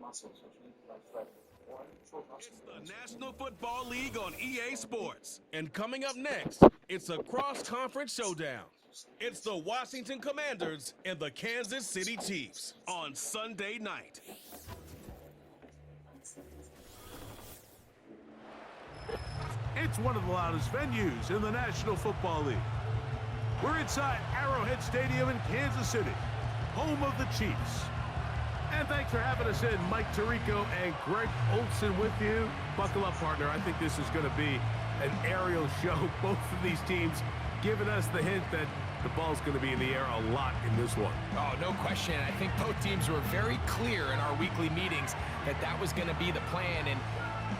It's the National Football League on EA Sports. And coming up next, it's a cross-conference showdown. It's the Washington Commanders and the Kansas City Chiefs on Sunday night. It's one of the loudest venues in the National Football League. We're inside Arrowhead Stadium in Kansas City, home of the Chiefs. And thanks for having us in. Mike Tirico and Greg Olson with you. Buckle up, partner. I think this is going to be an aerial show. Both of these teams giving us the hint that the ball's going to be in the air a lot in this one. Oh, no question. I think both teams were very clear in our weekly meetings that that was going to be the plan. And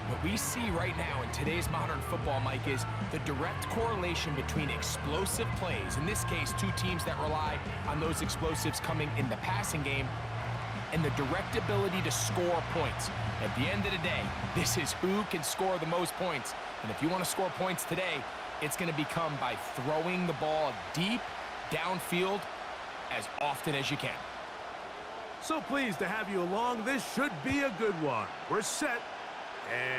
what we see right now in today's modern football, Mike, is the direct correlation between explosive plays. In this case, two teams that rely on those explosives coming in the passing game, and the direct ability to score points. At the end of the day, this is who can score the most points. And if you want to score points today, it's going to become by throwing the ball deep downfield as often as you can. So pleased to have you along. This should be a good one. We're set,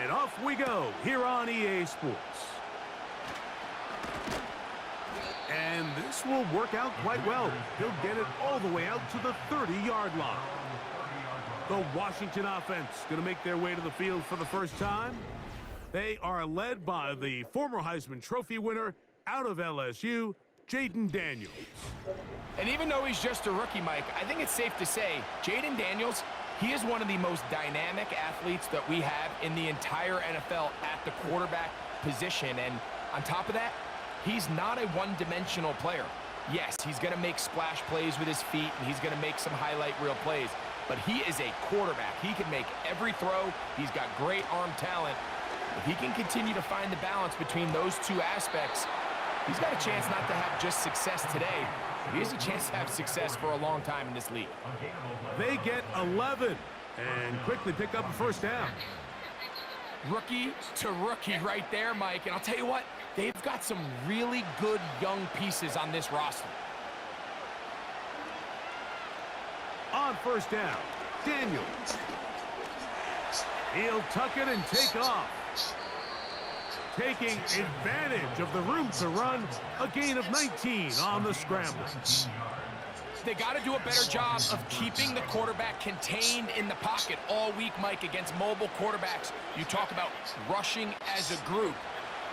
and off we go here on EA Sports. And this will work out quite well. He'll get it all the way out to the 30-yard line. The Washington offense going to make their way to the field for the first time. They are led by the former Heisman Trophy winner out of LSU, Jayden Daniels. And even though he's just a rookie, Mike, I think it's safe to say Jayden Daniels, he is one of the most dynamic athletes that we have in the entire NFL at the quarterback position. And on top of that, he's not a one-dimensional player. Yes, he's going to make splash plays with his feet, and he's going to make some highlight reel plays. But he is a quarterback. He can make every throw. He's got great arm talent. If he can continue to find the balance between those two aspects, he's got a chance not to have just success today. He has a chance to have success for a long time in this league. They get 11 and quickly pick up a first down. Rookie to rookie right there, Mike. And I'll tell you what, they've got some really good young pieces on this roster. On first down, Daniels. He'll tuck it and take off. Taking advantage of the room to run, a gain of 19 on the scramble. They got to do a better job of keeping the quarterback contained in the pocket all week, Mike, against mobile quarterbacks. You talk about rushing as a group.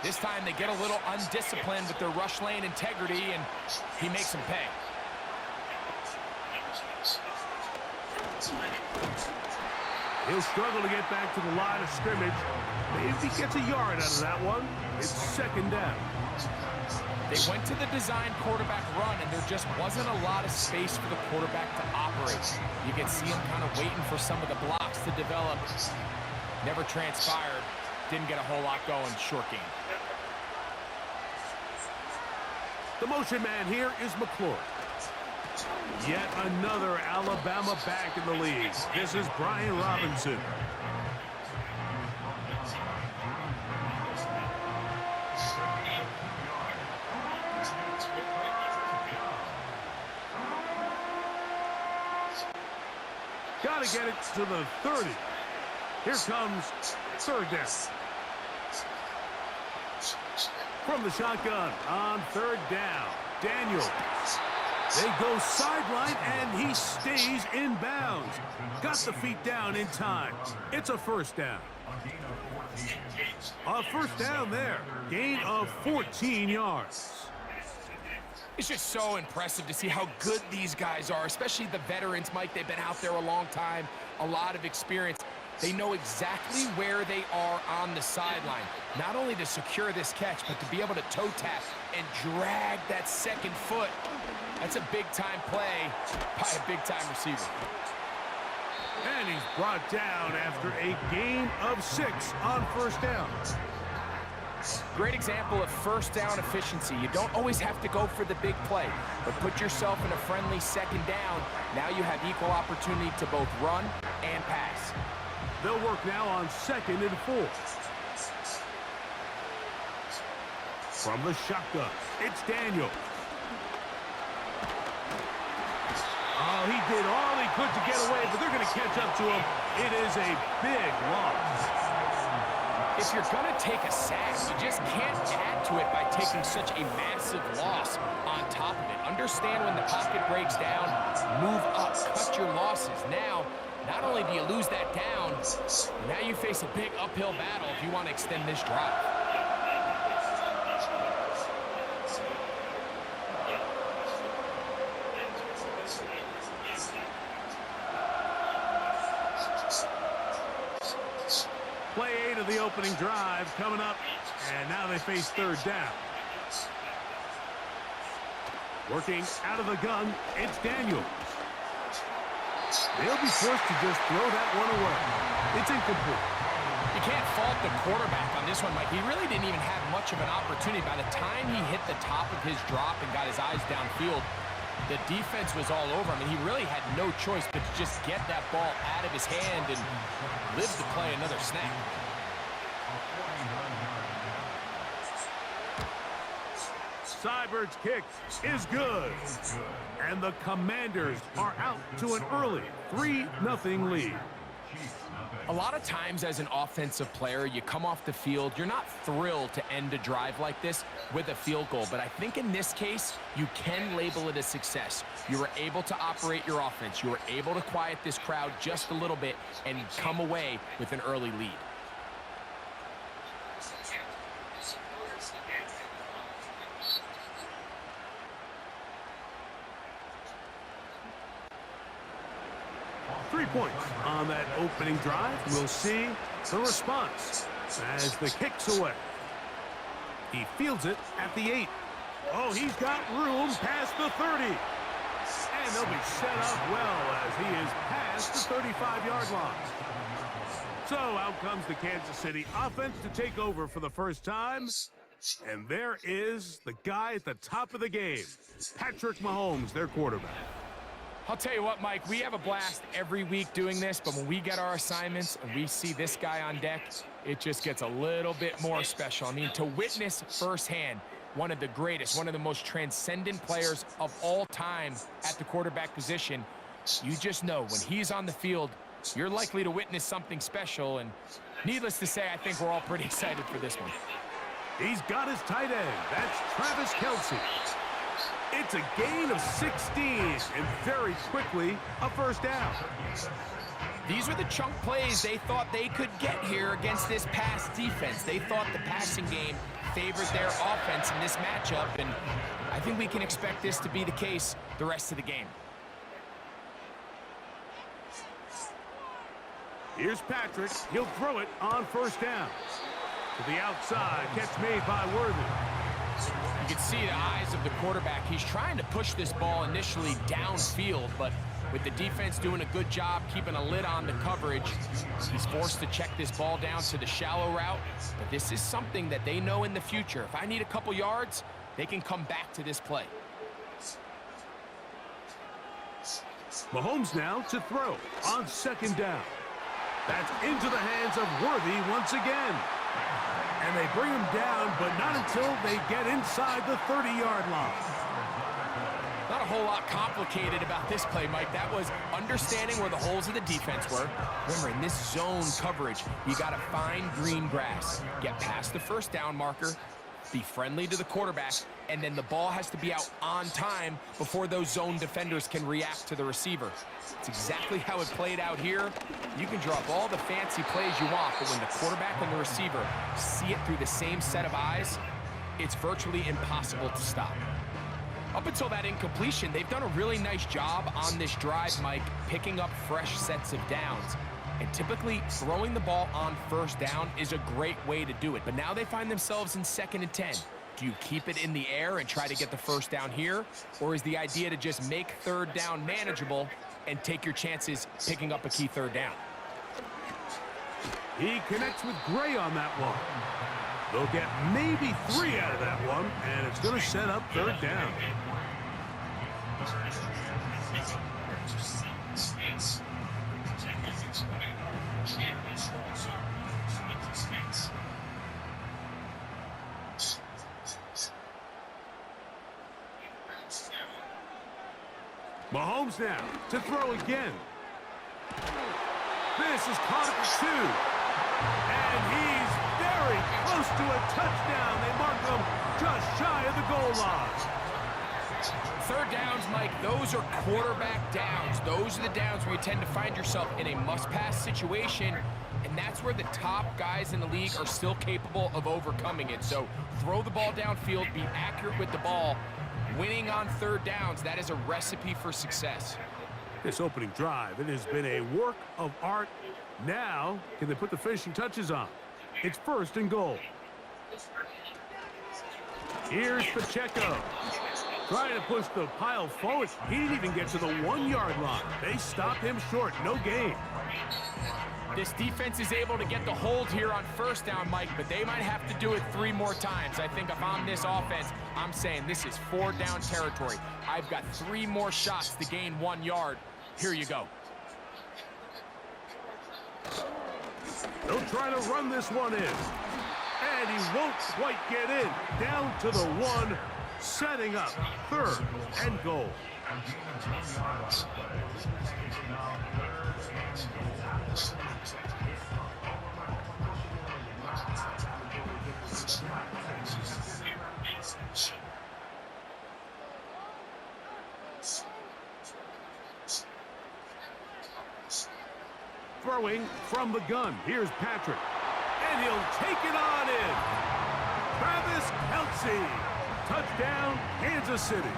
This time they get a little undisciplined with their rush lane integrity, and he makes them pay. He'll struggle to get back to the line of scrimmage. Maybe he gets a yard out of that one. It's second down. They went to the design quarterback run, and there just wasn't a lot of space for the quarterback to operate. You can see him kind of waiting for some of the blocks to develop. Never transpired. Didn't get a whole lot going. Short game. The motion man here is McClure. Yet another Alabama back in the league. This is Brian Robinson. Got to get it to the 30. Here comes third down. From the shotgun on third down, Daniels. They go sideline, and he stays in bounds. Got the feet down in time. It's a first down. A first down there. Gain of 14 yards. It's just so impressive to see how good these guys are, especially the veterans, Mike. They've been out there a long time, a lot of experience. They know exactly where they are on the sideline, not only to secure this catch, but to be able to toe tap and drag that second foot. That's a big-time play by a big-time receiver. And he's brought down after a gain of 6 on first down. Great example of first down efficiency. You don't always have to go for the big play, but put yourself in a friendly second down. Now you have equal opportunity to both run and pass. They'll work now on 2nd and 4. From the shotgun, it's Daniels. Oh, he did all he good to get away, but they're going to catch up to him. It is a big loss. If you're going to take a sack, you just can't add to it by taking such a massive loss on top of it. Understand when the pocket breaks down, move up, cut your losses. Now, not only do you lose that down, now you face a big uphill battle if you want to extend this drive. Play 8 of the opening drive coming up, and now they face third down. Working out of the gun, it's Daniels. They'll be forced to just throw that one away. It's incomplete. You can't fault the quarterback on this one, Mike. He really didn't even have much of an opportunity. By the time he hit the top of his drop and got his eyes downfield, the defense was all over him, and he really had no choice but to just get that ball out of his hand and live to play another snap. Seibert's kick is good. And the Commanders are out to an early 3-0 lead. A lot of times as an offensive player, you come off the field, you're not thrilled to end a drive like this with a field goal. But I think in this case, you can label it a success. You were able to operate your offense. You were able to quiet this crowd just a little bit and come away with an early lead. Points on that opening drive. We'll see the response as the kick's away. He fields it at the 8. Oh, he's got room past the 30. And they'll be set up well as he is past the 35-yard line. So out comes the Kansas City offense to take over for the first time. And there is the guy at the top of the game, Patrick Mahomes, their quarterback. I'll tell you what, Mike, we have a blast every week doing this, but when we get our assignments and we see this guy on deck, it just gets a little bit more special. I mean, to witness firsthand one of the greatest, one of the most transcendent players of all time at the quarterback position, you just know when he's on the field, you're likely to witness something special. And needless to say, I think we're all pretty excited for this one. He's got his tight end. That's Travis Kelce. It's a gain of 16, and very quickly, a first down. These were the chunk plays they thought they could get here against this pass defense. They thought the passing game favored their offense in this matchup, and I think we can expect this to be the case the rest of the game. Here's Patrick. He'll throw it on first down. To the outside, catch made by Worthy. You can see the eyes of the quarterback. He's trying to push this ball initially downfield, but with the defense doing a good job keeping a lid on the coverage, he's forced to check this ball down to the shallow route. But this is something that they know in the future. If I need a couple yards, they can come back to this play. Mahomes now to throw on second down. That's into the hands of Worthy once again. And they bring him down, but not until they get inside the 30-yard line. Not a whole lot complicated about this play, Mike. That was understanding where the holes of the defense were. Remember, in this zone coverage, you got to find green grass, get past the first down marker, be friendly to the quarterback, and then the ball has to be out on time before those zone defenders can react to the receiver. It's exactly how it played out here. You can drop all the fancy plays you want, but when the quarterback and the receiver see it through the same set of eyes, it's virtually impossible to stop. Up until that incompletion, they've done a really nice job on this drive, Mike, picking up fresh sets of downs. And typically, throwing the ball on first down is a great way to do it. But now they find themselves in 2nd and 10. Do you keep it in the air and try to get the first down here? Or is the idea to just make third down manageable and take your chances picking up a key third down? He connects with Gray on that one. They'll get maybe 3 out of that one, and it's going to set up third down. Mahomes now to throw again. This is caught at the 2. And he's very close to a touchdown. They mark him just shy of the goal line. Third downs, Mike, those are quarterback downs. Those are the downs where you tend to find yourself in a must-pass situation, and that's where the top guys in the league are still capable of overcoming it. So throw the ball downfield, be accurate with the ball. Winning on third downs, that is a recipe for success. This opening drive, it has been a work of art. Now, can they put the finishing touches on? It's 1st and goal. Here's Pacheco. Trying to push the pile forward. He didn't even get to the 1-yard line. They stopped him short. No gain. This defense is able to get the hold here on 1st down, Mike, but they might have to do it 3 more times. I think if I'm this offense, I'm saying this is 4-down territory. I've got 3 more shots to gain 1 yard. Here you go. They'll try to run this one in. And he won't quite get in. Down to the 1, setting up 3rd and goal. Throwing from the gun. Here's Patrick. And he'll take it on in. Travis Kelce. Touchdown, Kansas City.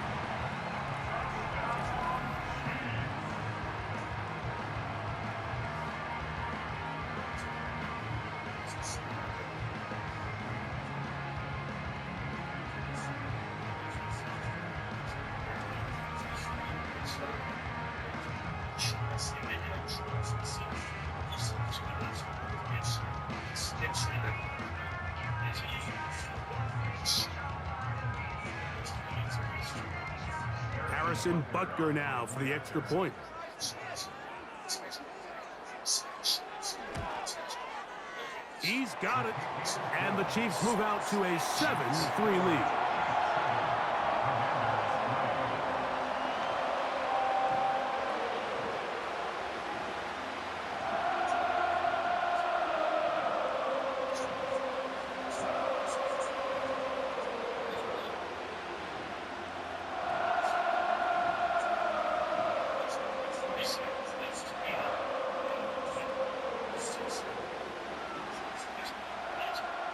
Harrison Butker now for the extra point. He's got it. And the Chiefs move out to a 7-3 lead.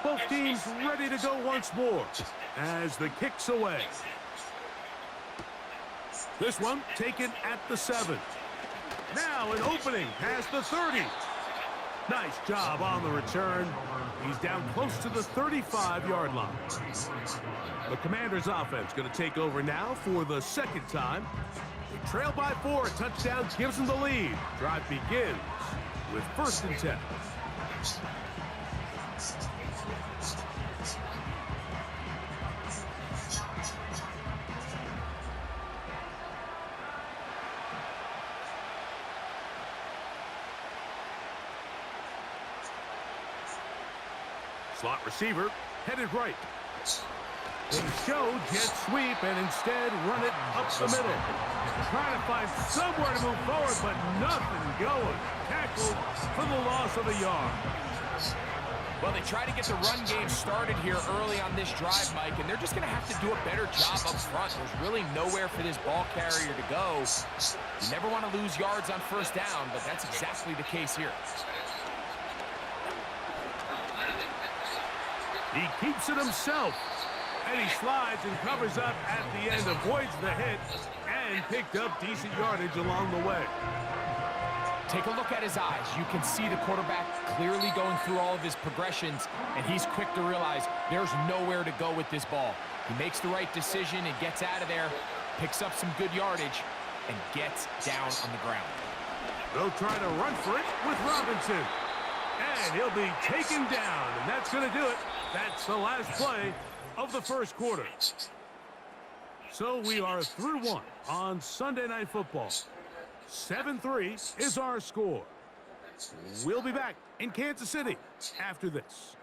Both teams ready to go once more as the kick's away. This one taken at the 7. Now an opening past the 30. Nice job on the return. He's down close to the 35-yard line. The Commanders' offense going to take over now for the 2nd time. They trail by 4. A touchdown gives them the lead. Drive begins with 1st and 10. Slot receiver headed right. They show jet sweep and instead run it up the middle. Trying to find somewhere to move forward, but nothing going. Tackled for the loss of a yard. Well, they try to get the run game started here early on this drive, Mike, and they're just going to have to do a better job up front. There's really nowhere for this ball carrier to go. You never want to lose yards on 1st down, but that's exactly the case here. He keeps it himself. And he slides and covers up at the end, avoids the hit, and picked up decent yardage along the way. Take a look at his eyes. You can see the quarterback clearly going through all of his progressions, and he's quick to realize there's nowhere to go with this ball. He makes the right decision and gets out of there, picks up some good yardage, and gets down on the ground. They'll try to run for it with Robinson. And he'll be taken down, and that's going to do it. That's the last play of the 1st quarter. So we are through 1 on Sunday Night Football. 7-3 is our score. We'll be back in Kansas City after this.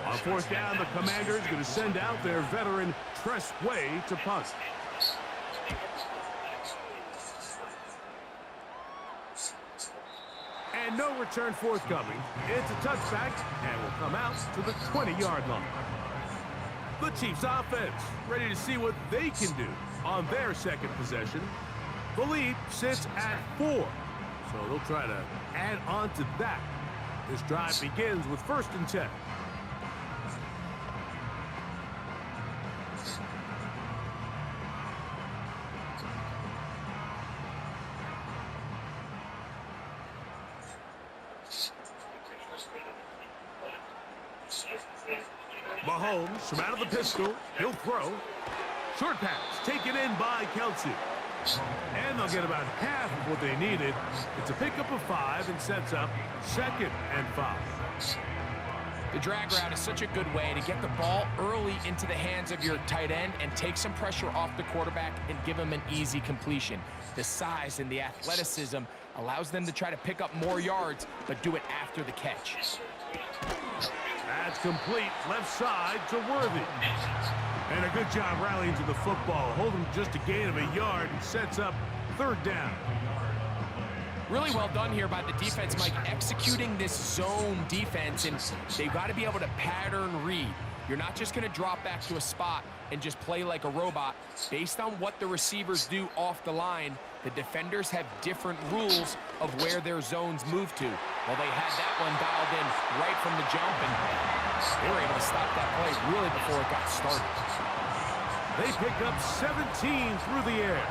On fourth down, the Commanders going to send out their veteran Tress Way to punt. And no return forthcoming. It's a touchback and will come out to the 20-yard line. The Chiefs offense ready to see what they can do on their second possession. The lead sits at 4, so they'll try to add on to that. This drive begins with 1st and 10. Mahomes from out of the pistol. He'll throw. Short pass taken in by Kelsey. And they'll get about half of what they needed. It's a pickup of 5 and sets up 2nd and 5. The drag route is such a good way to get the ball early into the hands of your tight end and take some pressure off the quarterback and give him an easy completion. The size and the athleticism allows them to try to pick up more yards, but do it after the catch. That's complete left side to Worthy. And a good job rallying to the football. Holding just a gain of a yard and sets up 3rd down. Really well done here by the defense, Mike, executing this zone defense, and they've got to be able to pattern read. You're not just going to drop back to a spot and just play like a robot. Based on what the receivers do off the line, the defenders have different rules of where their zones move to. Well, they had that one dialed in right from the jump, and they were able to stop that play really before it got started. They pick up 17 through the air,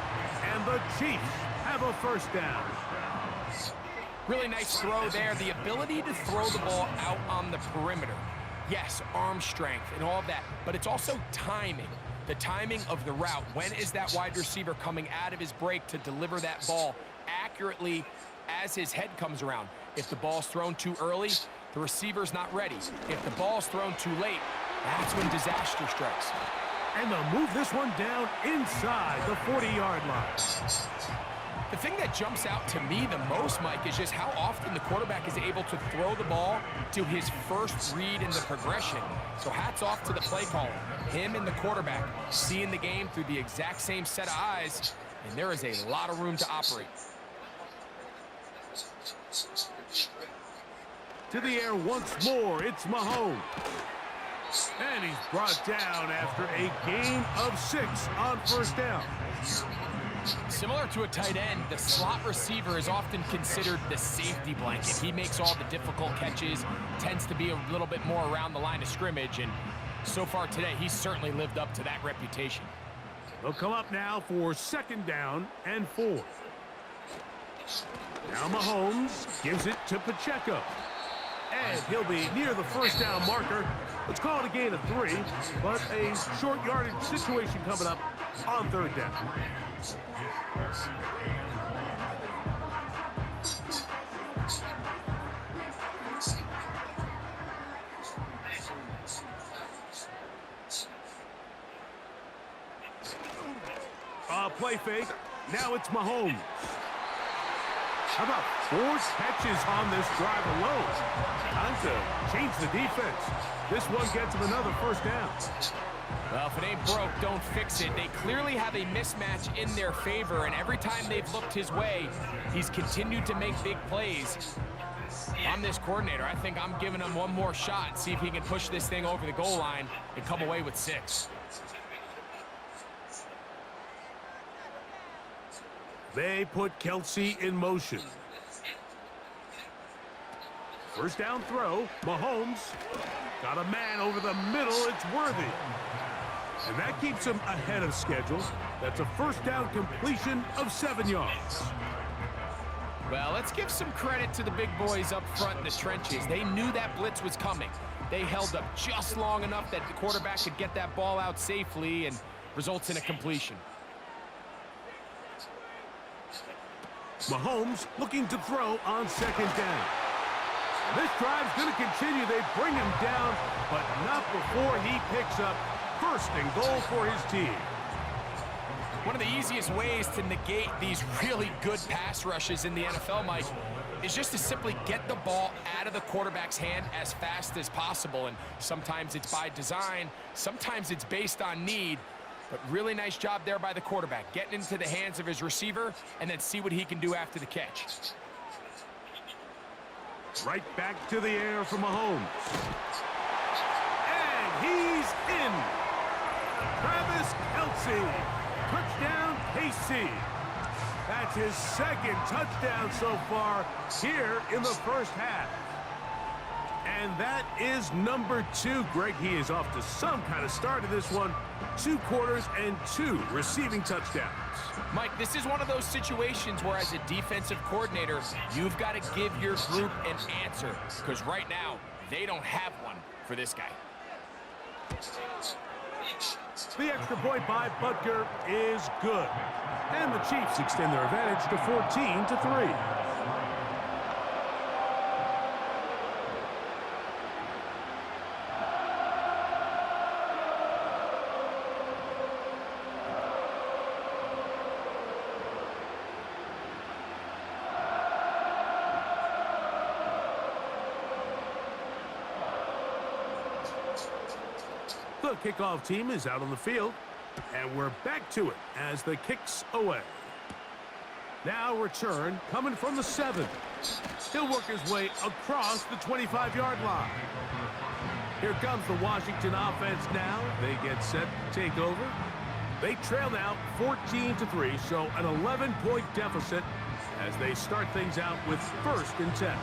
and the Chiefs have a 1st down. Really nice throw there. The ability to throw the ball out on the perimeter. Yes, arm strength and all of that, but it's also timing. The timing of the route. When is that wide receiver coming out of his break to deliver that ball accurately as his head comes around? If the ball's thrown too early, the receiver's not ready. If the ball's thrown too late, that's when disaster strikes. And they'll move this one down inside the 40-yard line. The thing that jumps out to me the most, Mike, is just how often the quarterback is able to throw the ball to his first read in the progression. So hats off to the play caller. Him and the quarterback seeing the game through the exact same set of eyes, and there is a lot of room to operate. To the air once more, it's Mahomes. And he's brought down after a gain of 6 on 1st down. Similar to a tight end, the slot receiver is often considered the safety blanket. He makes all the difficult catches, tends to be a little bit more around the line of scrimmage, and so far today, he's certainly lived up to that reputation. They'll come up now for 2nd down and 4. Now Mahomes gives it to Pacheco. And he'll be near the 1st down marker. Let's call it a gain of 3, but a short yardage situation coming up on 3rd down. Play fake. Now it's Mahomes. How about 4 catches on this drive alone? Time to change the defense. This one gets him another 1st down. Well, if it ain't broke, don't fix it. They clearly have a mismatch in their favor, and every time they've looked his way, he's continued to make big plays. I'm this coordinator. I think I'm giving him one more shot, see if he can push this thing over the goal line and come away with 6. They put Kelsey in motion. 1st down throw. Mahomes got a man over the middle. It's Worthy. And that keeps him ahead of schedule. That's a 1st down completion of 7 yards. Well, let's give some credit to the big boys up front in the trenches. They knew that blitz was coming. They held up just long enough that the quarterback could get that ball out safely and results in a completion. Mahomes looking to throw on 2nd down. This drive's going to continue. They bring him down, but not before he picks up 1st and goal for his team. One of the easiest ways to negate these really good pass rushes in the NFL, Mike, is just to simply get the ball out of the quarterback's hand as fast as possible. And sometimes it's by design, sometimes it's based on need. But really nice job there by the quarterback, getting into the hands of his receiver and then see what he can do after the catch. Right back to the air for Mahomes. And he's in. Travis Kelce. Touchdown, KC. That's his second touchdown so far here in the first half. And that is number 2. Greg, he is off to some kind of start in this one. 2 quarters and 2 receiving touchdowns. Mike, this is one of those situations where as a defensive coordinator, you've got to give your group an answer. Because right now, they don't have one for this guy. The extra point by Butker is good. And the Chiefs extend their advantage to 14-3. The kickoff team is out on the field, and we're back to it as the kick's away. Now return coming from the 7. He'll work his way across the 25-yard line. Here comes the Washington offense now. They get set to take over. They trail now 14-3, so an 11-point deficit as they start things out with 1st and 10.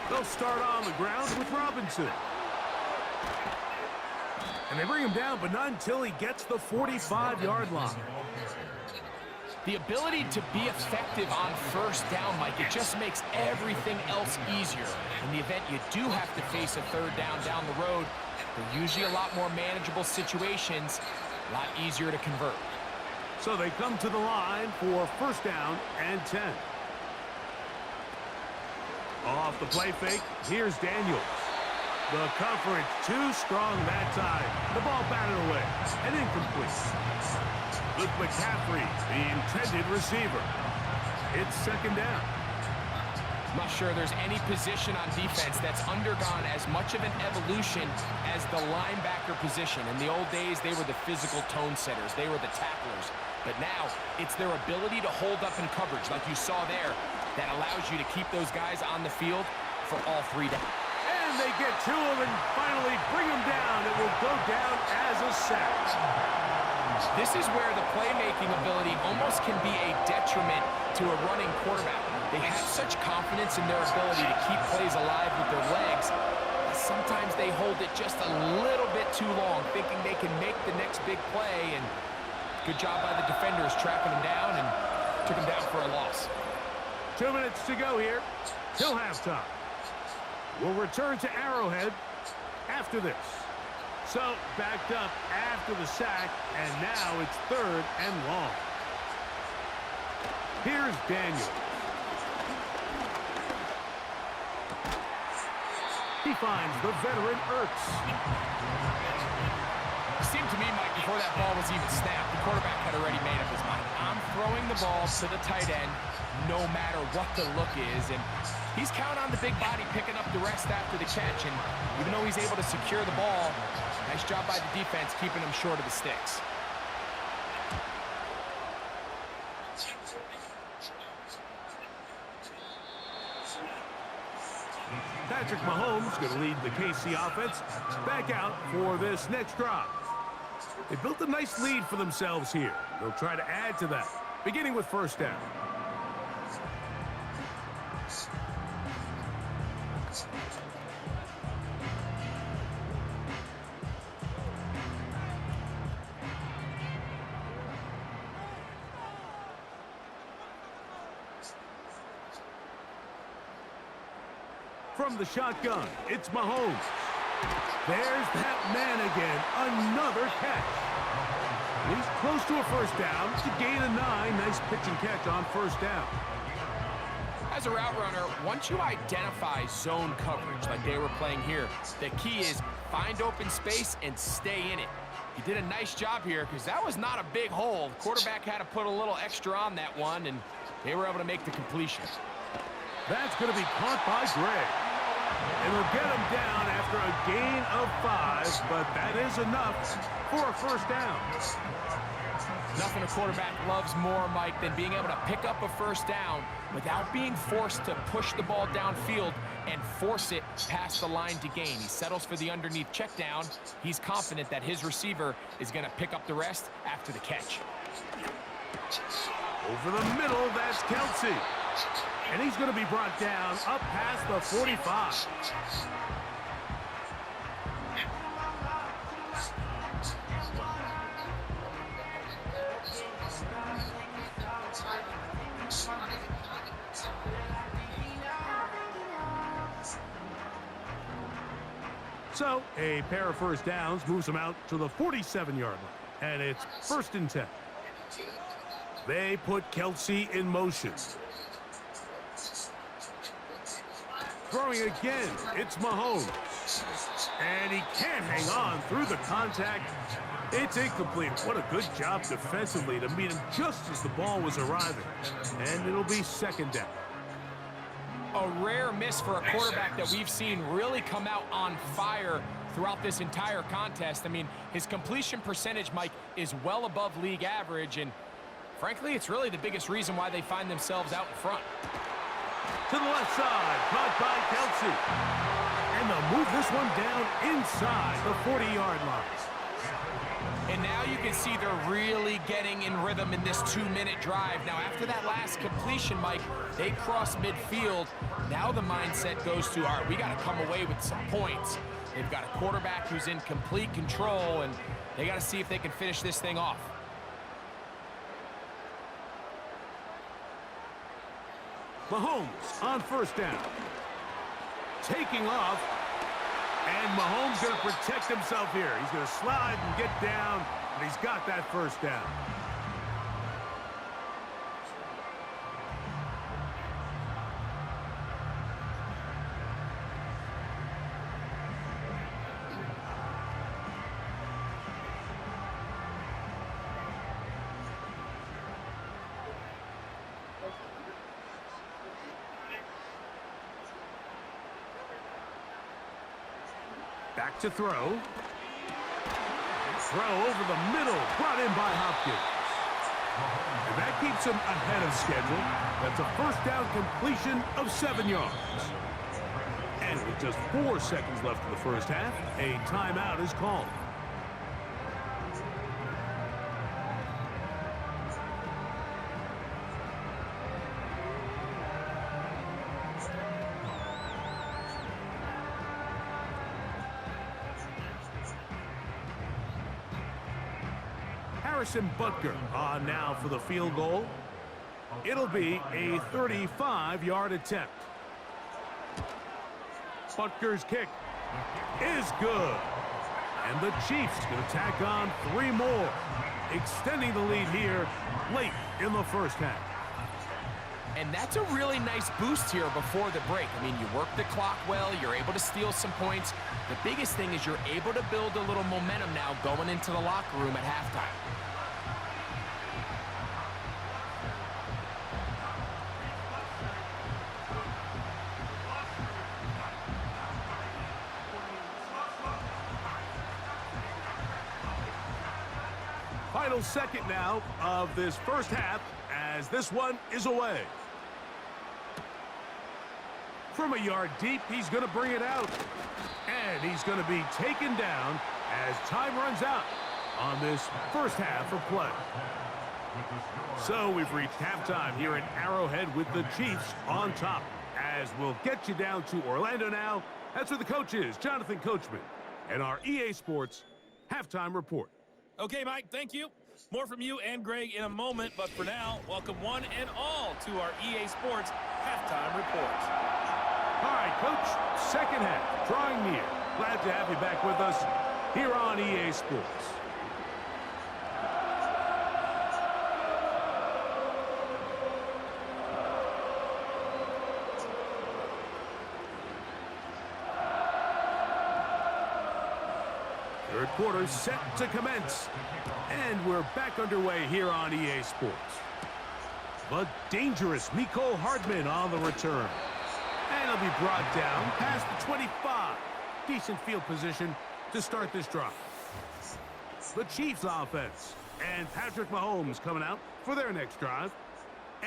They'll start on the ground with Robinson. And they bring him down, but not until he gets the 45-yard line. The ability to be effective on 1st down, Mike, it just makes everything else easier. In the event you do have to face a 3rd down the road, they're usually a lot more manageable situations, a lot easier to convert. So they come to the line for 1st down and 10. Off the play fake, here's Daniels. The coverage too strong that time. The ball batted away and incomplete. With McCaffrey, the intended receiver. It's 2nd down. I'm not sure there's any position on defense that's undergone as much of an evolution as the linebacker position. In the old days, they were the physical tone setters. They were the tacklers. But now, it's their ability to hold up in coverage, like you saw there, that allows you to keep those guys on the field for all 3 downs. And they get to him and finally bring him down. It will go down as a sack. This is where the playmaking ability almost can be a detriment to a running quarterback. They have such confidence in their ability to keep plays alive with their legs. Sometimes they hold it just a little bit too long, thinking they can make the next big play. And good job by the defenders tracking him down and took him down for a loss. 2 minutes to go here till halftime. We'll return to Arrowhead after this. So backed up after the sack, and now it's 3rd and long. Here's Daniels. He finds the veteran Ertz. It seemed to me, Mike, before that ball was even snapped, the quarterback had already made up his mind. I'm throwing the ball to the tight end no matter what the look is. And he's counting on the big body picking up the rest after the catch. And even though he's able to secure the ball, nice job by the defense keeping him short of the sticks. Patrick Mahomes going to lead the KC offense back out for this next drive. They built a nice lead for themselves here. They'll try to add to that, beginning with 1st down. From the shotgun, it's Mahomes. There's that man again. Another catch. He's close to a first down. It's a gain of 9. Nice pitch and catch on first down. As a route runner, once you identify zone coverage like they were playing here, the key is find open space and stay in it. He did a nice job here because that was not a big hole. The quarterback had to put a little extra on that one, and they were able to make the completion. That's going to be caught by Gray. And they'll get him down after a gain of 5, but that is enough for a first down. Nothing a quarterback loves more, Mike, than being able to pick up a first down without being forced to push the ball downfield and force it past the line to gain. He settles for the underneath check down. He's confident that his receiver is going to pick up the rest after the catch. Over the middle, that's Kelsey. And he's going to be brought down up past the 45. So, a pair of first downs moves them out to the 47-yard line. And it's 1st and 10. They put Kelsey in motion. Throwing again, it's Mahomes. And he can't hang on through the contact. It's incomplete. What a good job defensively to meet him just as the ball was arriving. And it'll be 2nd down. A rare miss for a quarterback that we've seen really come out on fire throughout this entire contest. I mean, his completion percentage, Mike, is well above league average, and frankly, it's really the biggest reason why they find themselves out in front. To the left side, caught by Kelsey. And they'll move this one down inside the 40-yard line. And now you can see they're really getting in rhythm in this 2-minute drive. Now, after that last completion, Mike, they cross midfield. Now the mindset goes to, all right, we got to come away with some points. They've got a quarterback who's in complete control, and they got to see if they can finish this thing off. Mahomes on first down. Taking off. And Mahomes going to protect himself here. He's going to slide and get down, and he's got that first down. Back to throw. Throw over the middle, brought in by Hopkins. And that keeps him ahead of schedule. That's a first down completion of 7 yards. And with just 4 seconds left in the first half, a timeout is called. Harrison Butker on now for the field goal. It'll be a 35-yard attempt. Butker's kick is good. And the Chiefs going to tack on 3 more, extending the lead here late in the first half. And that's a really nice boost here before the break. I mean, you work the clock well, you're able to steal some points. The biggest thing is you're able to build a little momentum now going into the locker room at halftime. Final second now of this first half as this one is away. From a yard deep, he's going to bring it out. And he's going to be taken down as time runs out on this first half of play. So we've reached halftime here at Arrowhead with the Chiefs on top. As we'll get you down to Orlando now. That's where the coach is, Jonathan Coachman, and our EA Sports halftime report. Okay, Mike, thank you. More from you and Greg in a moment, but for now, welcome one and all to our EA Sports halftime report. All right, Coach, second half, drawing near. Glad to have you back with us here on EA Sports. Third quarter set to commence. And we're back underway here on EA Sports. The dangerous Mecole Hardman on the return. And he'll be brought down past the 25. Decent field position to start this drive. The Chiefs offense. And Patrick Mahomes coming out for their next drive.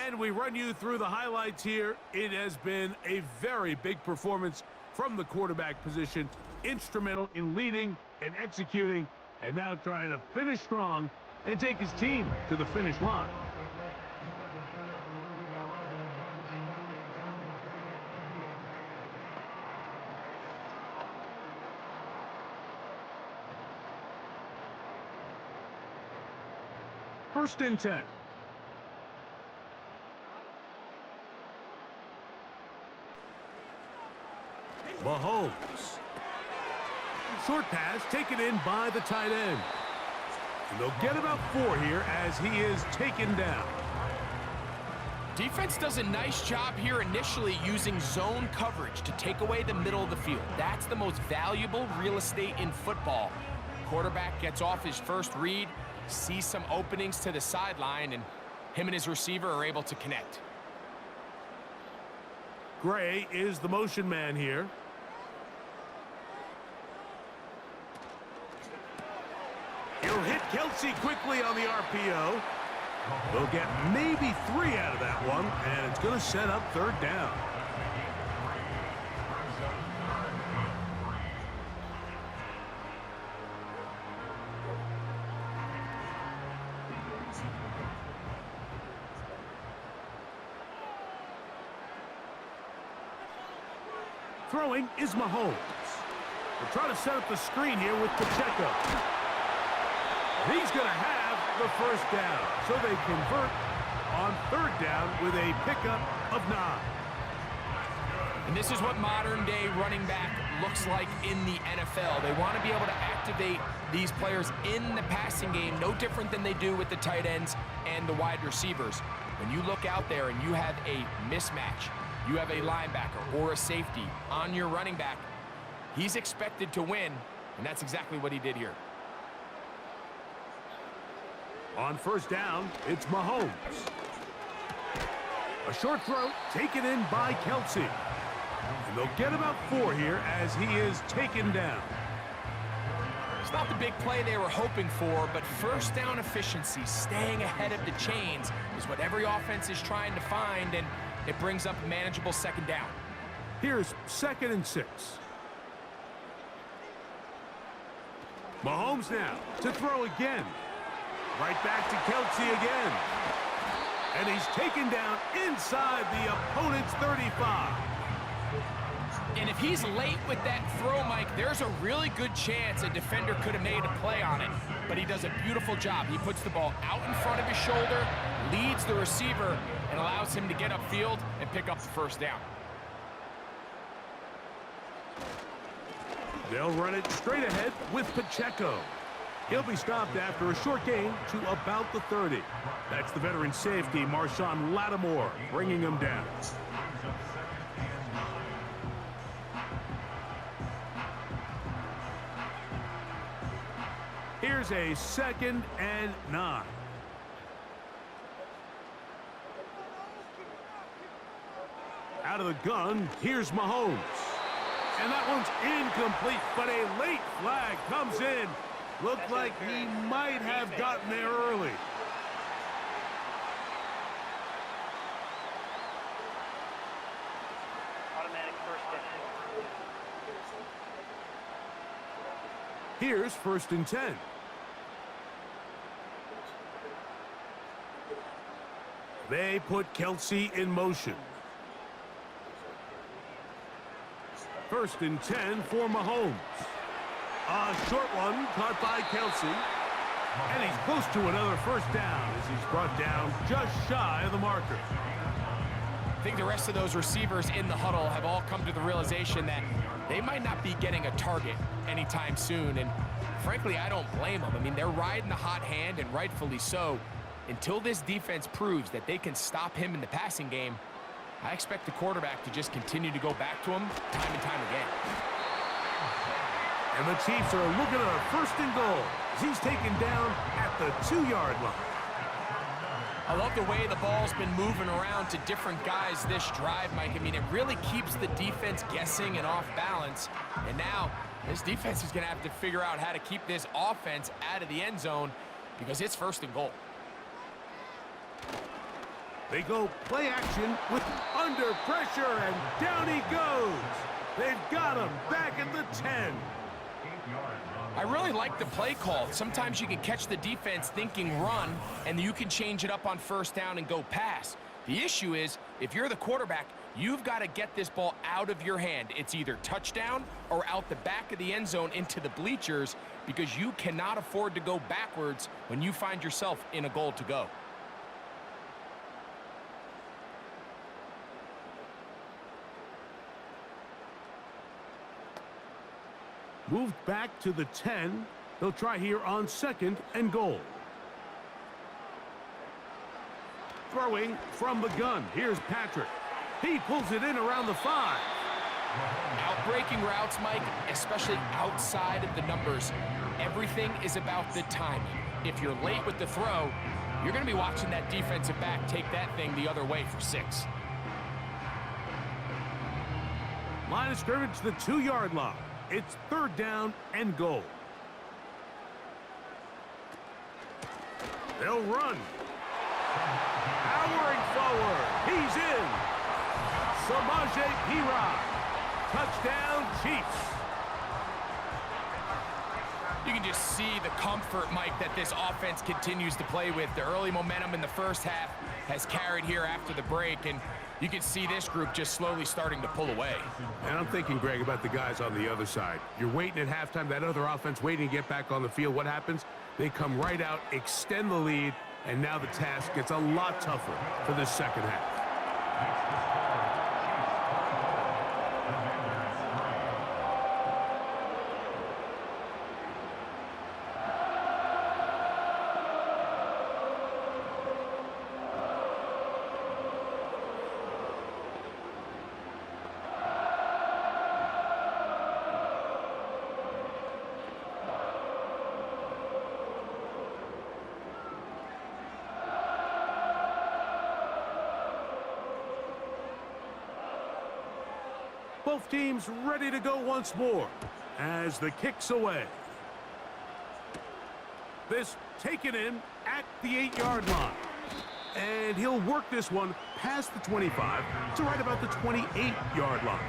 And we run you through the highlights here. It has been a very big performance from the quarterback position. Instrumental in leading and executing. And now trying to finish strong and take his team to the finish line. First and 10. Mahomes. Short pass taken in by the tight end. And they'll get about 4 here as he is taken down. Defense does a nice job here initially using zone coverage to take away the middle of the field. That's the most valuable real estate in football. Quarterback gets off his first read, sees some openings to the sideline, and him and his receiver are able to connect. Gray is the motion man here. He'll hit Kelsey quickly on the RPO. They'll get maybe 3 out of that one, and it's going to set up third down. Throwing is Mahomes. We'll try to set up the screen here with Pacheco. He's going to have the first down. So they convert on third down with a pickup of 9. And this is what modern-day running back looks like in the NFL. They want to be able to activate these players in the passing game, no different than they do with the tight ends and the wide receivers. When you look out there and you have a mismatch, you have a linebacker or a safety on your running back, he's expected to win, and that's exactly what he did here. On first down, it's Mahomes. A short throw taken in by Kelsey. And they'll get about 4 here as he is taken down. It's not the big play they were hoping for, but first down efficiency, staying ahead of the chains, is what every offense is trying to find, and it brings up a manageable second down. Here's 2nd and 6. Mahomes now to throw again. Right back to Kelsey again. And he's taken down inside the opponent's 35. And if he's late with that throw, Mike, there's a really good chance a defender could have made a play on it. But he does a beautiful job. He puts the ball out in front of his shoulder, leads the receiver, and allows him to get upfield and pick up the first down. They'll run it straight ahead with Pacheco. He'll be stopped after a short gain to about the 30. That's the veteran safety, Marshawn Lattimore, bringing him down. Here's a 2nd and 9. Out of the gun, here's Mahomes. And that one's incomplete, but a late flag comes in. Looked like he might have gotten there early. Automatic first down. Here's 1st and 10. They put Kelsey in motion. 1st and 10 for Mahomes. A short one caught by Kelsey. And he's close to another first down as he's brought down just shy of the marker. think the rest of those receivers in the huddle have all come to the realization that they might not be getting a target anytime soon. And frankly, I don't blame them. I mean, they're riding the hot hand, and rightfully so. Until this defense proves that they can stop him in the passing game, I expect the quarterback to just continue to go back to him time and time again. And the Chiefs are looking at a 1st and goal as he's taken down at the 2-yard line. I love the way the ball's been moving around to different guys this drive, Mike. I mean, it really keeps the defense guessing and off balance. And now this defense is going to have to figure out how to keep this offense out of the end zone because it's 1st and goal. They go play action with under pressure, and down he goes. They've got him back at the 10. I really like the play call. Sometimes you can catch the defense thinking run, and you can change it up on 1st down and go pass. The issue is, if you're the quarterback, you've got to get this ball out of your hand. It's either touchdown or out the back of the end zone into the bleachers because you cannot afford to go backwards when you find yourself in a goal to go. Moved back to the 10. They'll try here on 2nd and goal. Throwing from the gun. Here's Patrick. He pulls it in around the 5. Outbreaking routes, Mike, especially outside of the numbers, everything is about the timing. If you're late with the throw, you're going to be watching that defensive back take that thing the other way for 6. Line of scrimmage to the 2-yard line. It's 3rd down and goal. They'll run. Powering forward. He's in. Samaje Perine. Touchdown, Chiefs. You can just see the comfort, Mike, that this offense continues to play with. The early momentum in the 1st half has carried here after the break, and you can see this group just slowly starting to pull away. And I'm thinking, Greg, about the guys on the other side. You're waiting at halftime, that other offense waiting to get back on the field. What happens? They come right out, extend the lead, and now the task gets a lot tougher for the 2nd half. Both teams ready to go once more as the kick's away. This taken in at the 8-yard line. And he'll work this one past the 25 to right about the 28-yard line.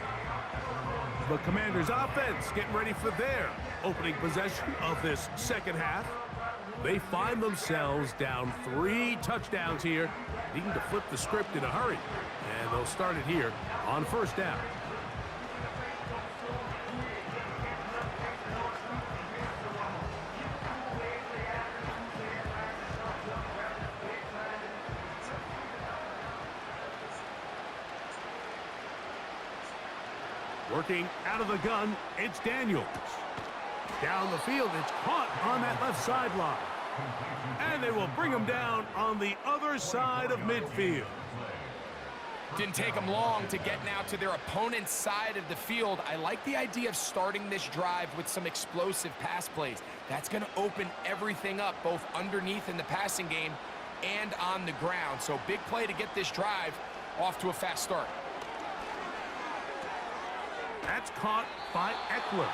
The Commanders' offense getting ready for their opening possession of this 2nd half. They find themselves down 3 touchdowns here, needing to flip the script in a hurry. And they'll start it here on 1st down. Working out of the gun, it's Daniels. Down the field, it's caught on that left sideline. And they will bring him down on the other side of midfield. Didn't take them long to get now to their opponent's side of the field. I like the idea of starting this drive with some explosive pass plays. That's going to open everything up, both underneath in the passing game and on the ground. So big play to get this drive off to a fast start. That's caught by Eckler.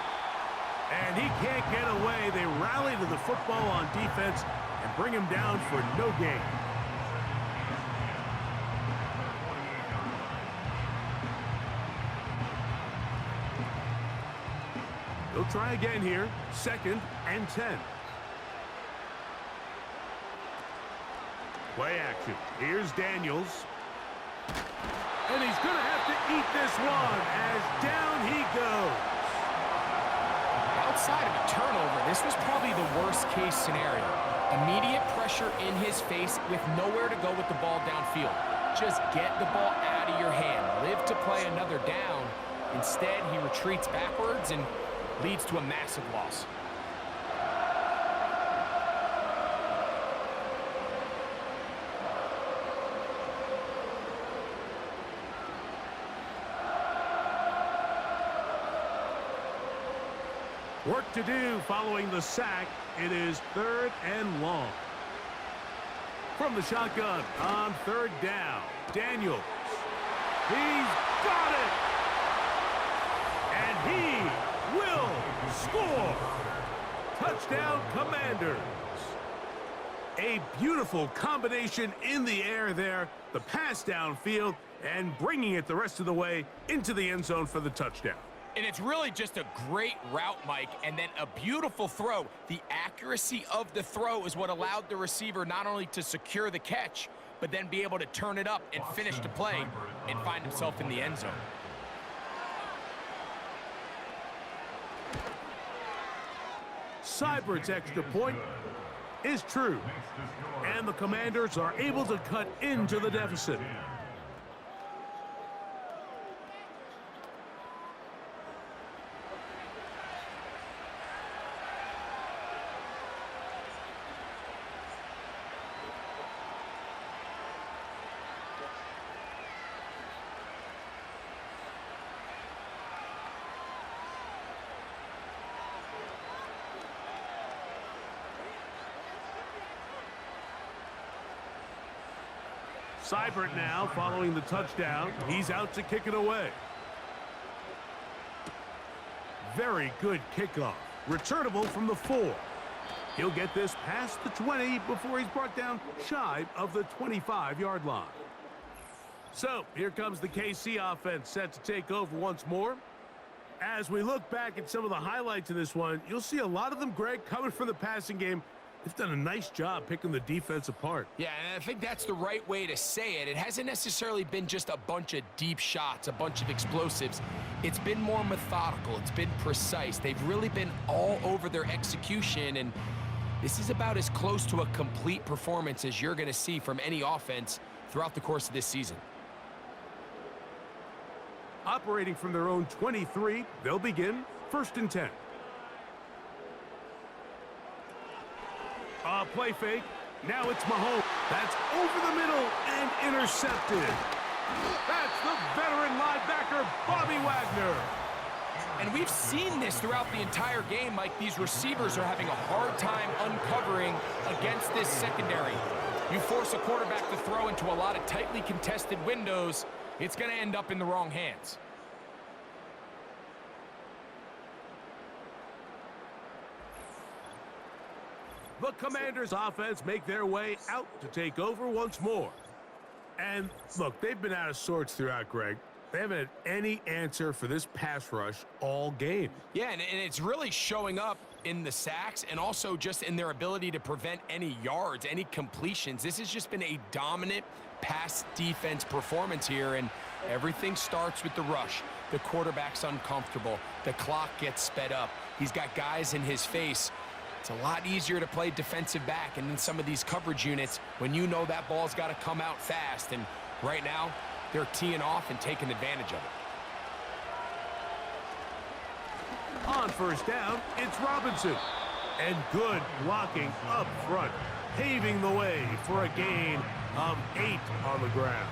And he can't get away. They rally to the football on defense and bring him down for no gain. They'll try again here. 2nd and 10. Play action. Here's Daniels. And he's going to have to eat this one as down he goes. Outside of a turnover, this was probably the worst-case scenario. Immediate pressure in his face with nowhere to go with the ball downfield. just get the ball out of your hand. Live to play another down. Instead, he retreats backwards and leads to a massive loss. Work to do following the sack. It is 3rd and long. From the shotgun on 3rd down, Daniels. He's got it! And he will score! Touchdown, Commanders! A beautiful combination in the air there. The pass downfield and bringing it the rest of the way into the end zone for the touchdown. And it's really just a great route, Mike, and then a beautiful throw. The accuracy of the throw is what allowed the receiver not only to secure the catch, but then be able to turn it up and finish the play and find himself in the end zone. Seibert's extra point is true, and the Commanders are able to cut into the deficit. Seibert now following the touchdown. He's out to kick it away. Very good kickoff. Returnable from the 4. He'll get this past the 20 before he's brought down shy of the 25-yard line. So here comes the KC offense set to take over once more. As we look back at some of the highlights of this one, you'll see a lot of them, Greg, coming from the passing game. They've done a nice job picking the defense apart. Yeah, and I think that's the right way to say it. It hasn't necessarily been just a bunch of deep shots, a bunch of explosives. It's been more methodical. It's been precise. They've really been all over their execution, and this is about as close to a complete performance as you're going to see from any offense throughout the course of this season. Operating from their own 23, they'll begin 1st and 10. Play fake. Now it's Mahomes. That's over the middle and intercepted. That's the veteran linebacker, Bobby Wagner. And we've seen this throughout the entire game, Mike. These receivers are having a hard time uncovering against this secondary. You force a quarterback to throw into a lot of tightly contested windows, it's going to end up in the wrong hands. The Commanders' offense make their way out to take over once more. And look, they've been out of sorts throughout, Greg. They haven't had any answer for this pass rush all game. Yeah, and it's really showing up in the sacks and also just in their ability to prevent any yards, any completions. This has just been a dominant pass defense performance here, and everything starts with the rush. The quarterback's uncomfortable. The clock gets sped up. He's got guys in his face. It's a lot easier to play defensive back and in some of these coverage units when you know that ball's got to come out fast. And right now, they're teeing off and taking advantage of it. On 1st down, it's Robinson. And good blocking up front, paving the way for a gain of 8 on the ground.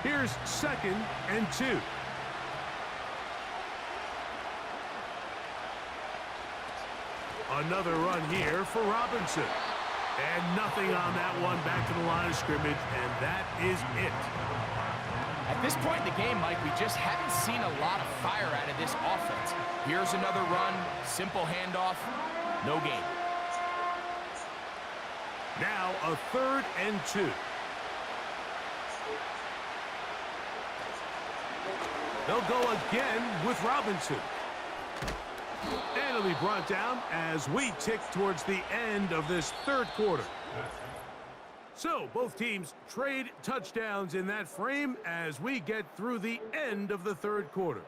Here's 2nd and 2. Another run here for Robinson. And nothing on that one, back to the line of scrimmage, and that is it. At this point in the game, Mike, we just haven't seen a lot of fire out of this offense. Here's another run, simple handoff, no gain. Now a 3rd and 2. They'll go again with Robinson. And it'll be brought down as we tick towards the end of this 3rd quarter. So both teams trade touchdowns in that frame as we get through the end of the 3rd quarter.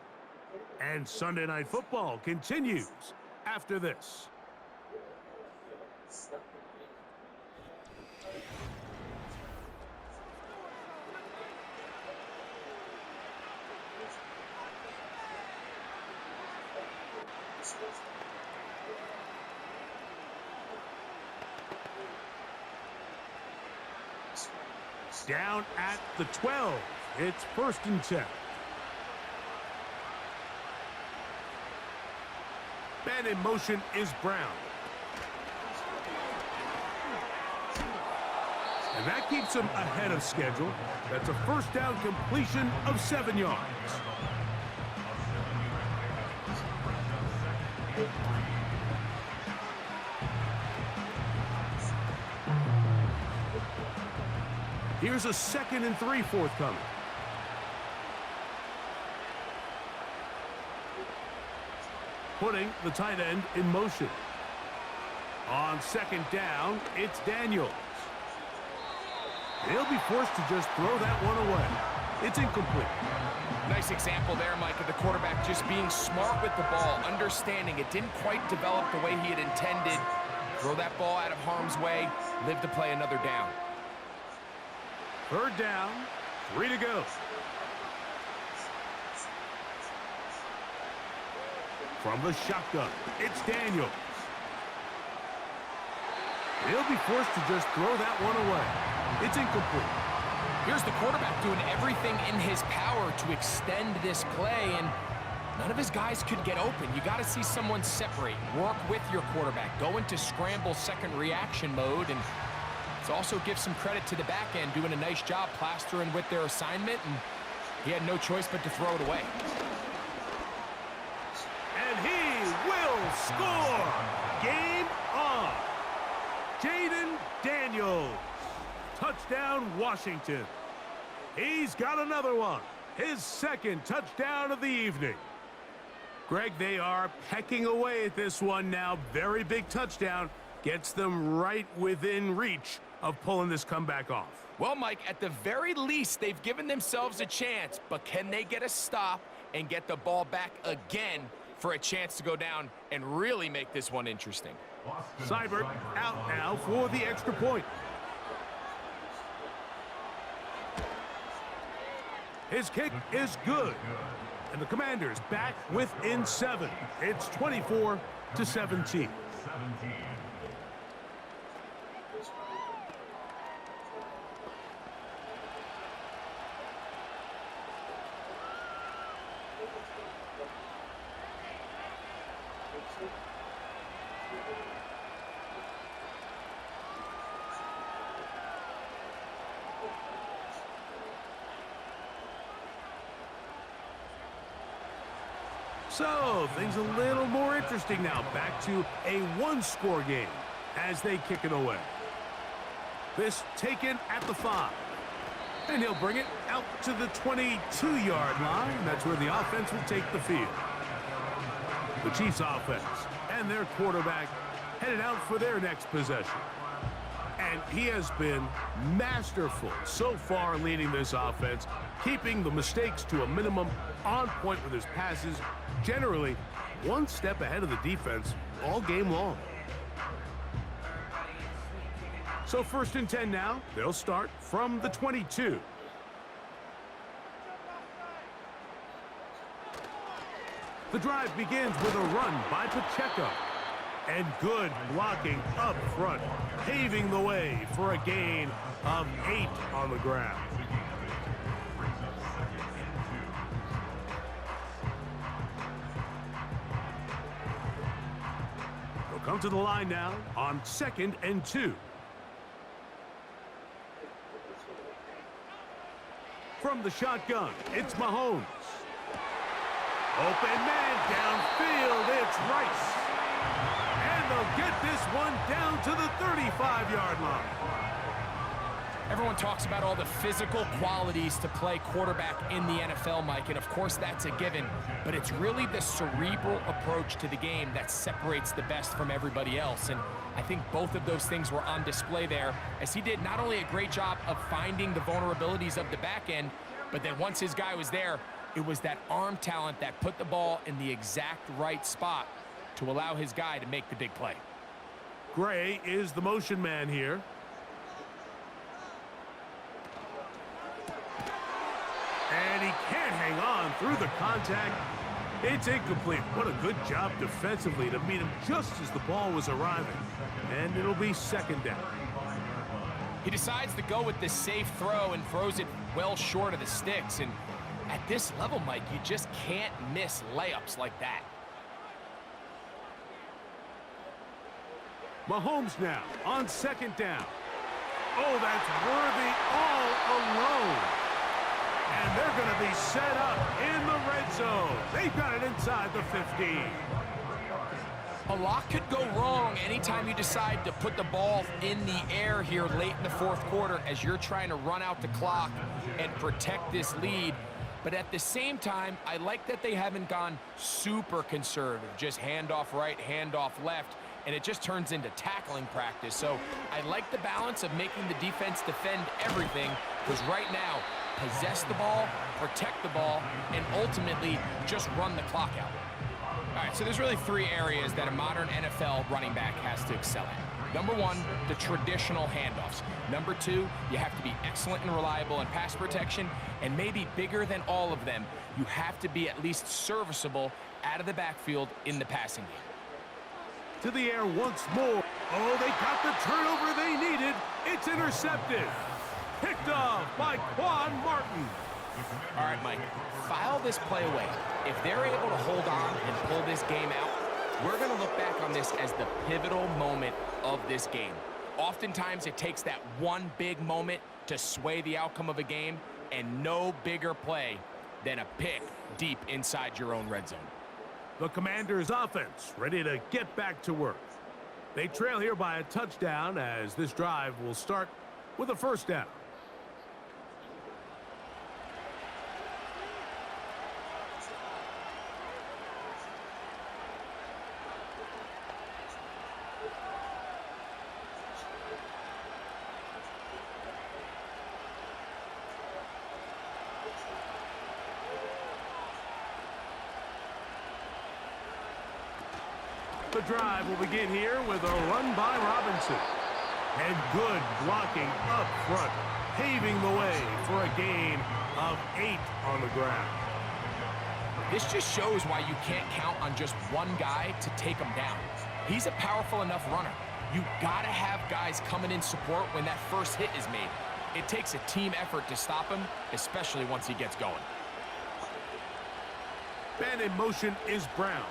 And Sunday Night Football continues after this. Down at the 12. It's 1st and 10. Man in motion is Brown. And that keeps him ahead of schedule. That's a 1st down completion of 7 yards. Here's a 2nd and 3 forthcoming. Putting the tight end in motion. On 2nd down, it's Daniels. He'll be forced to just throw that one away. It's incomplete. Nice example there, Mike, of the quarterback just being smart with the ball, understanding it didn't quite develop the way he had intended. Throw that ball out of harm's way, live to play another down. 3rd down, 3 to go. From the shotgun, it's Daniels. He'll be forced to just throw that one away. It's incomplete. Here's the quarterback doing everything in his power to extend this play, and none of his guys could get open. You got to see someone separate, work with your quarterback, go into scramble second reaction mode, and it also gives some credit to the back end doing a nice job plastering with their assignment, and he had no choice but to throw it away. And he will score! Game on! Jaden Daniels. Touchdown, Washington. He's got another one. His 2nd touchdown of the evening. Greg, they are pecking away at this one now. Very big touchdown. Gets them right within reach of pulling this comeback off. Well, Mike, at the very least, they've given themselves a chance, but can they get a stop and get the ball back again for a chance to go down and really make this one interesting? Seibert out now for the extra point. His kick is good. And the Commanders back within 7. It's 24-17. So, things a little more interesting now. Back to a one-score game as they kick it away. This taken at the 5. And he'll bring it out to the 22-yard line. That's where the offense will take the field. The Chiefs offense and their quarterback headed out for their next possession. And he has been masterful so far leading this offense, keeping the mistakes to a minimum, on point with his passes, generally one step ahead of the defense all game long. So 1st and 10 now. They'll start from the 22. The drive begins with a run by Pacheco. And good blocking up front, paving the way for a gain of 8 on the ground. They'll come to the line now on 2nd and 2. From the shotgun, it's Mahomes. Open man downfield, it's Rice. And they'll get this one down to the 35-yard line. Everyone talks about all the physical qualities to play quarterback in the NFL, Mike, and of course that's a given, but it's really the cerebral approach to the game that separates the best from everybody else, and I think both of those things were on display there, as he did not only a great job of finding the vulnerabilities of the back end, but then once his guy was there, It was that arm talent that put the ball in the exact right spot to allow his guy to make the big play. Gray is the motion man here. And he can't hang on through the contact. It's incomplete. What a good job defensively to meet him just as the ball was arriving. And it'll be second down. He decides to go with this safe throw and throws it well short of the sticks. And at this level, Mike, you just can't miss layups like that. Mahomes now on second down. Oh, that's worthy all alone. And they're going to be set up in the red zone. They've got it inside the 15. A lot could go wrong anytime you decide to put the ball in the air here late in the fourth quarter as you're trying to run out the clock and protect this lead. But at the same time, I like that they haven't gone super conservative, just handoff right, handoff left, and it just turns into tackling practice. So I like the balance of making the defense defend everything, because right now, possess the ball, protect the ball, and ultimately just run the clock out. All right, so there's really three areas that a modern NFL running back has to excel at. Number one, the traditional handoffs. Number two, you have to be excellent and reliable in pass protection, and maybe bigger than all of them, you have to be at least serviceable out of the backfield in the passing game. To the air once more. Oh, they got the turnover they needed. It's intercepted. Picked off by Quan Martin. All right, Mike, file this play away. If they're able to hold on and pull this game out, we're going to look back on this as the pivotal moment of this game. Oftentimes, it takes that one big moment to sway the outcome of a game, and no bigger play than a pick deep inside your own red zone. The Commanders' offense ready to get back to work. They trail here by a touchdown as this drive will start with a first down. The drive will begin here with a run by Robinson. And good blocking up front, paving the way for a gain of 8 on the ground. This just shows why you can't count on just one guy to take him down. He's a powerful enough runner. You gotta have guys coming in support when that first hit is made. It takes a team effort to stop him, especially once he gets going. And in motion is Brown.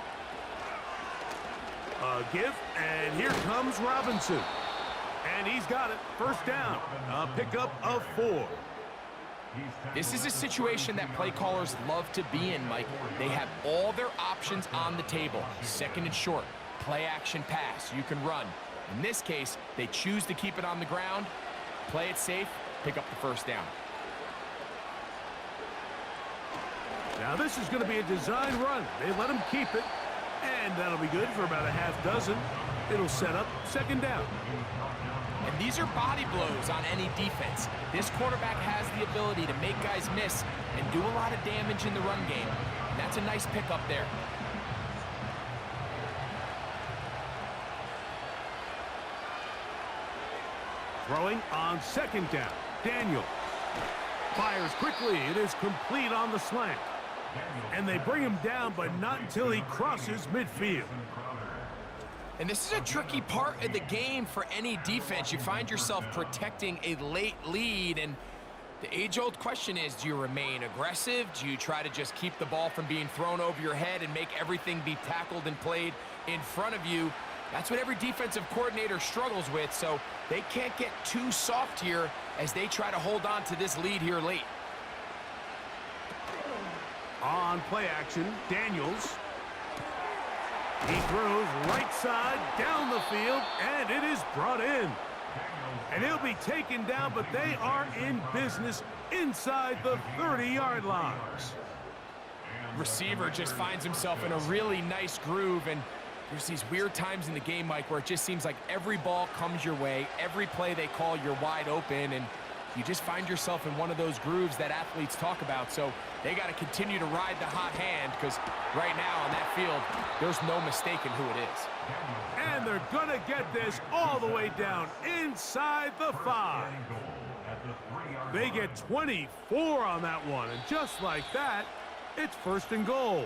A give, and here comes Robinson. And he's got it. First down. A pickup of 4. This is a situation that play callers love to be in, Mike. They have all their options on the table. Second and short, play action pass, you can run. In this case, they choose to keep it on the ground, play it safe, pick up the first down. Now this is going to be a design run. They let him keep it. And that'll be good for about a half dozen. It'll set up second down. And these are body blows on any defense. This quarterback has the ability to make guys miss and do a lot of damage in the run game. And that's a nice pickup there. Throwing on second down. Daniel fires quickly. It is complete on the slant. And they bring him down, but not until he crosses midfield. And this is a tricky part of the game for any defense. You find yourself protecting a late lead, and the age-old question is, do you remain aggressive? Do you try to just keep the ball from being thrown over your head and make everything be tackled and played in front of you? That's what every defensive coordinator struggles with, so they can't get too soft here as they try to hold on to this lead here late. On play action, Daniels. He throws right side down the field, and it is brought in. And he'll be taken down, but they are in business inside the 30-yard line. Receiver just finds himself in a really nice groove, and there's these weird times in the game, Mike, where it just seems like every ball comes your way, every play they call, you're wide open, and you just find yourself in one of those grooves that athletes talk about. So they got to continue to ride the hot hand, because right now on that field, there's no mistaking who it is. And they're going to get this all the way down inside the 5. They get 24 on that one, and just like that, it's 1st and goal.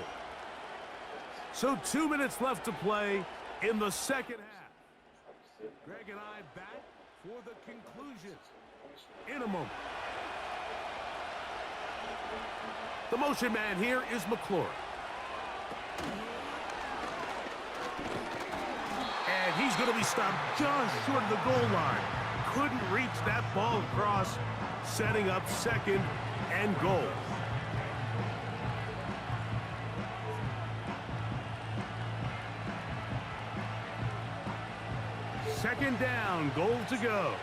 So 2 minutes left to play in the second half. Greg and I back for the conclusion in a moment. The motion man here is McClure. And he's going to be stopped just short of the goal line. Couldn't reach that ball across, setting up 2nd and goal. Second down, goal to go.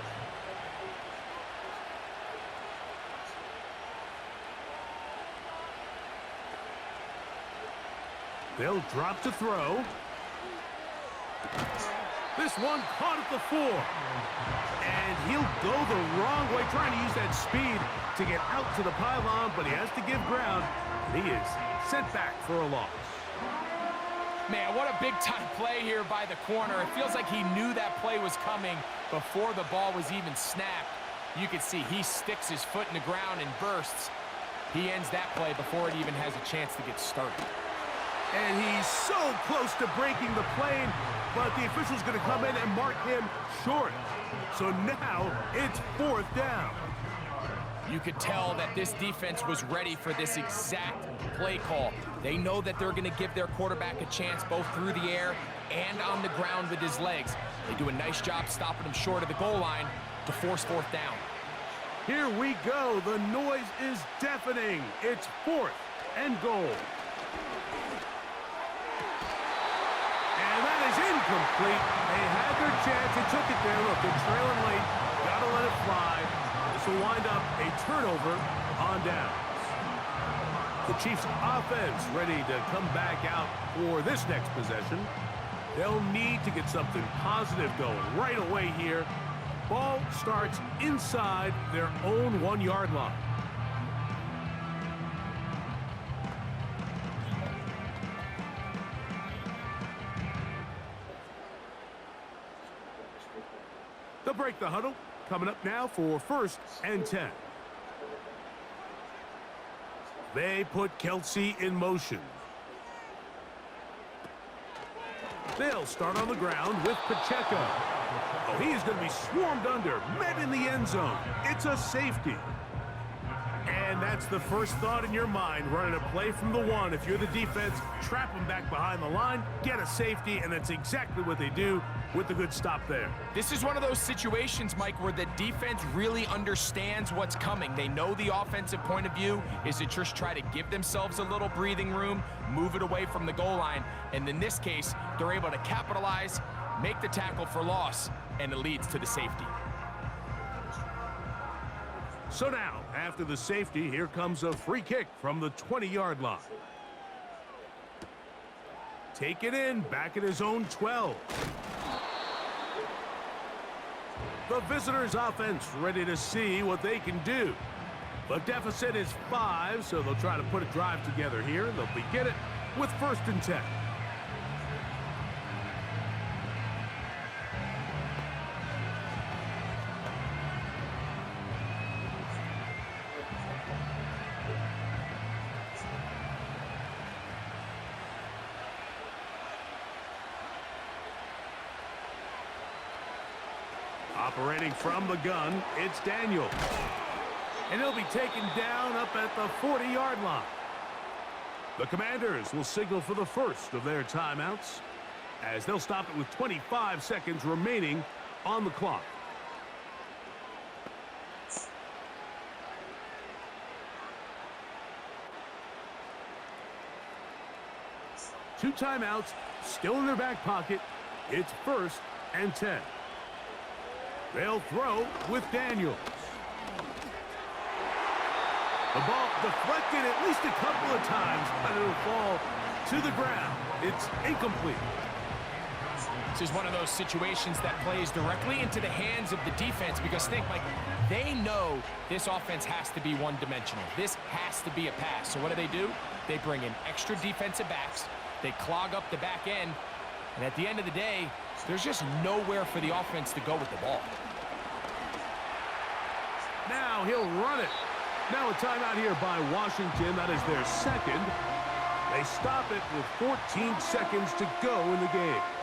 They'll drop to throw. This one caught at the 4. And he'll go the wrong way, trying to use that speed to get out to the pylon, but he has to give ground. He is sent back for a loss. Man, what a big-time play here by the corner. It feels like he knew that play was coming before the ball was even snapped. You can see he sticks his foot in the ground and bursts. He ends that play before it even has a chance to get started. And he's so close to breaking the plane, but the official's going to come in and mark him short. So now it's 4th down. You could tell that this defense was ready for this exact play call. They know that they're going to give their quarterback a chance both through the air and on the ground with his legs. They do a nice job stopping him short of the goal line to force 4th down. Here we go. The noise is deafening. It's 4th and goal. And that is incomplete. They had their chance. They took it there. Look, they're trailing late. Got to let it fly. This will wind up a turnover on downs. The Chiefs offense ready to come back out for this next possession. They'll need to get something positive going right away here. Ball starts inside their own 1-yard line. They'll break the huddle. Coming up now for 1st and 10. They put Kelsey in motion. They'll start on the ground with Pacheco. Oh, he is going to be swarmed under, met in the end zone. It's a safety. And that's the first thought in your mind, running a play from the 1. If you're the defense, trap them back behind the line, get a safety, and that's exactly what they do with the good stop there. This is one of those situations, Mike, where the defense really understands what's coming. They know the offensive point of view is to just try to give themselves a little breathing room, move it away from the goal line, and in this case, they're able to capitalize, make the tackle for loss, and it leads to the safety. So now, after the safety, here comes a free kick from the 20-yard line. Take it in, back at his own 12. The visitors' offense ready to see what they can do. The deficit is 5, so they'll try to put a drive together here. They'll begin it with 1st and 10. Operating from the gun, it's Daniel. And he'll be taken down up at the 40-yard line. The Commanders will signal for the first of their timeouts, as they'll stop it with 25 seconds remaining on the clock. Two timeouts still in their back pocket. It's 1st and 10. They'll throw with Daniels. The ball deflected at least a couple of times, but it'll fall to the ground. It's incomplete. It's is one of those situations that plays directly into the hands of the defense because think, Mike, they know this offense has to be one-dimensional. This has to be a pass. So what do? They bring in extra defensive backs. They clog up the back end. And at the end of the day, there's just nowhere for the offense to go with the ball. Now he'll run it. Now a timeout here by Washington. That is their second. They stop it with 14 seconds to go in the game.